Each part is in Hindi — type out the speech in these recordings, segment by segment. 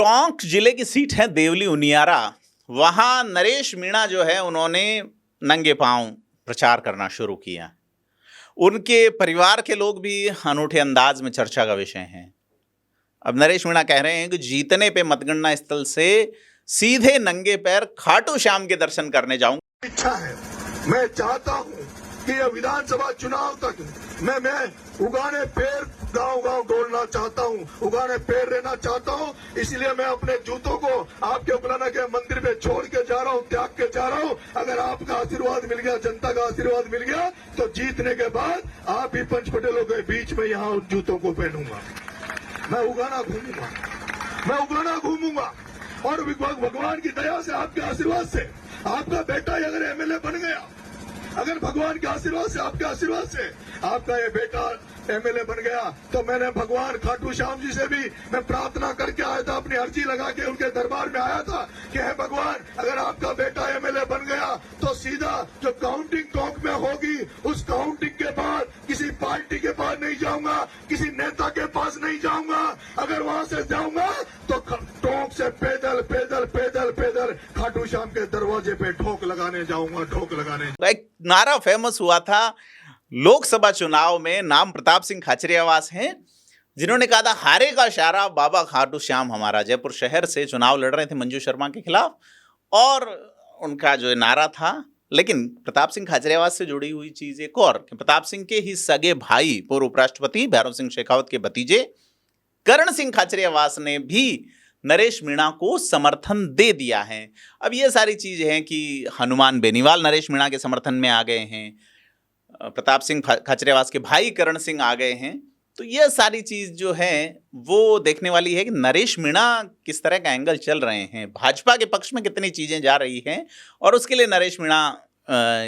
टोंक जिले की सीट है देवली उनियारा। वहां नरेश मीणा जो है उन्होंने नंगे पांव प्रचार करना शुरू किया। उनके परिवार के लोग भी अनूठे अंदाज में चर्चा का विषय हैं। अब नरेश मीणा कह रहे हैं कि जीतने पे मतगणना स्थल से सीधे नंगे पैर खाटू श्याम के दर्शन करने जाऊंगा। इच्छा है, मैं चाहता हूं कि यह विधानसभा चुनाव तक मैं उगाने पैर गांव-गांव डोलना चाहता हूं, उगाने पैर रहना चाहता हूं। इसलिए मैं अपने जूतों को आपके उगलाना के मंदिर में छोड़ के जा रहा हूं, त्याग के जा रहा हूं। अगर आपका आशीर्वाद मिल गया, जनता का आशीर्वाद मिल गया, तो जीतने के बाद आप ही पंच पटेलों के बीच में यहाँ जूतों को पहनूंगा। मैं उगाना घूमूंगा, मैं उगाना घूमूंगा और भगवान की दया से, आपके आशीर्वाद से, आपका बेटा अगर एमएलए बन गया, अगर भगवान के आशीर्वाद से, आपके आशीर्वाद से आपका ये बेटा एमएलए बन गया, तो मैंने भगवान खाटू श्याम जी से भी मैं प्रार्थना करके आया था, अपनी अर्जी लगा के उनके दरबार में आया था कि हे भगवान, अगर आपका बेटा एमएलए बन गया तो सीधा जो काउंटिंग टोंक में होगी, उस काउंटिंग के बाद किसी पार्टी के पास नहीं जाऊंगा, किसी नेता के पास नहीं जाऊंगा। अगर वहां से जाऊंगा तो टोंक से पैदल पैदल पैदल पैदल खाटू श्याम के दरवाजे पे ठोक लगाने जाऊंगा, ठोक लगाने। एक नारा फेमस हुआ था लोकसभा चुनाव में, नाम प्रताप सिंह खाचरियावास हैं, जिन्होंने कहा था हारेगा शारा बाबा खाटू श्याम हमारा। जयपुर शहर से चुनाव लड़ रहे थे मंजू शर्मा के खिलाफ और उनका जो नारा था। लेकिन प्रताप सिंह खाचरियावास से जुड़ी हुई चीज एक और कि प्रताप सिंह के ही सगे भाई पूर्व उपराष्ट्रपति भैरव सिंह शेखावत के भतीजे करण सिंह खाचरियावास ने भी नरेश मीणा को समर्थन दे दिया है। अब ये सारी चीज है कि हनुमान बेनीवाल नरेश मीणा के समर्थन में आ गए हैं, प्रताप सिंह खाचरियावास के भाई करण सिंह आ गए हैं। तो ये सारी चीज जो है वो देखने वाली है कि नरेश मीणा किस तरह का एंगल चल रहे हैं, भाजपा के पक्ष में कितनी चीजें जा रही हैं और उसके लिए नरेश मीणा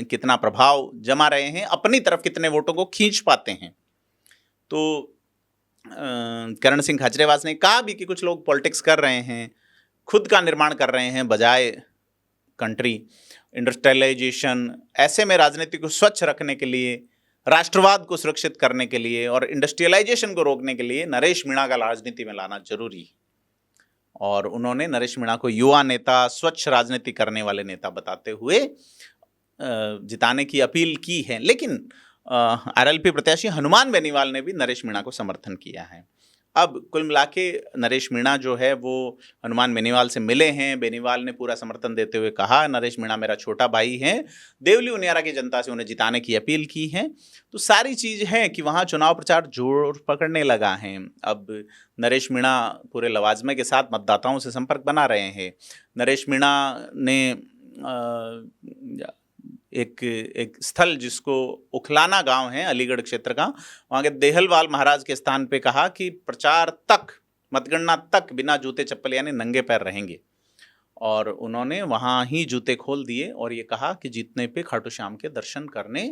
कितना प्रभाव जमा रहे हैं, अपनी तरफ कितने वोटों को खींच पाते हैं। तो करण सिंह खाचरियावास ने कहा भी कि कुछ लोग पॉलिटिक्स कर रहे हैं, खुद का निर्माण कर रहे हैं बजाय कंट्री इंडस्ट्रियलाइजेशन। ऐसे में राजनीति को स्वच्छ रखने के लिए, राष्ट्रवाद को सुरक्षित करने के लिए और इंडस्ट्रियलाइजेशन को रोकने के लिए नरेश मीणा का राजनीति में लाना जरूरी है। और उन्होंने नरेश मीणा को युवा नेता, स्वच्छ राजनीति करने वाले नेता बताते हुए जिताने की अपील की है। लेकिन आरएलपी प्रत्याशी हनुमान बेनीवाल ने भी नरेश मीणा को समर्थन किया है। अब कुल मिला के नरेश मीणा जो है वो हनुमान बेनीवाल से मिले हैं। बेनीवाल ने पूरा समर्थन देते हुए कहा नरेश मीणा मेरा छोटा भाई है, देवली उनियारा की जनता से उन्हें जिताने की अपील की है। तो सारी चीज़ है कि वहाँ चुनाव प्रचार जोर पकड़ने लगा है। अब नरेश मीणा पूरे लवाजमे के साथ मतदाताओं से संपर्क बना रहे हैं। नरेश मीणा ने एक स्थल जिसको उखलाना गांव है अलीगढ़ क्षेत्र का, वहाँ के देहलवाल महाराज के स्थान पे कहा कि प्रचार तक, मतगणना तक बिना जूते चप्पल यानी नंगे पैर रहेंगे। और उन्होंने वहाँ ही जूते खोल दिए और ये कहा कि जीतने पे खाटू श्याम के दर्शन करने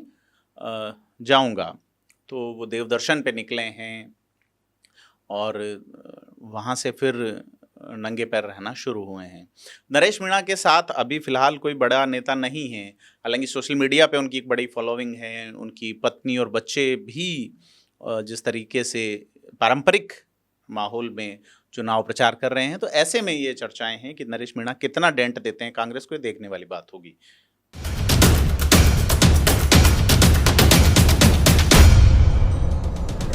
जाऊंगा। तो वो देव दर्शन पे निकले हैं और वहाँ से फिर नंगे पैर रहना शुरू हुए हैं। नरेश मीणा के साथ अभी फिलहाल कोई बड़ा नेता नहीं है, हालांकि सोशल मीडिया पे उनकी एक बड़ी फॉलोइंग है। उनकी पत्नी और बच्चे भी जिस तरीके से पारंपरिक माहौल में चुनाव प्रचार कर रहे हैं, तो ऐसे में ये चर्चाएं हैं कि नरेश मीणा कितना डेंट देते हैं कांग्रेस को, ये देखने वाली बात होगी।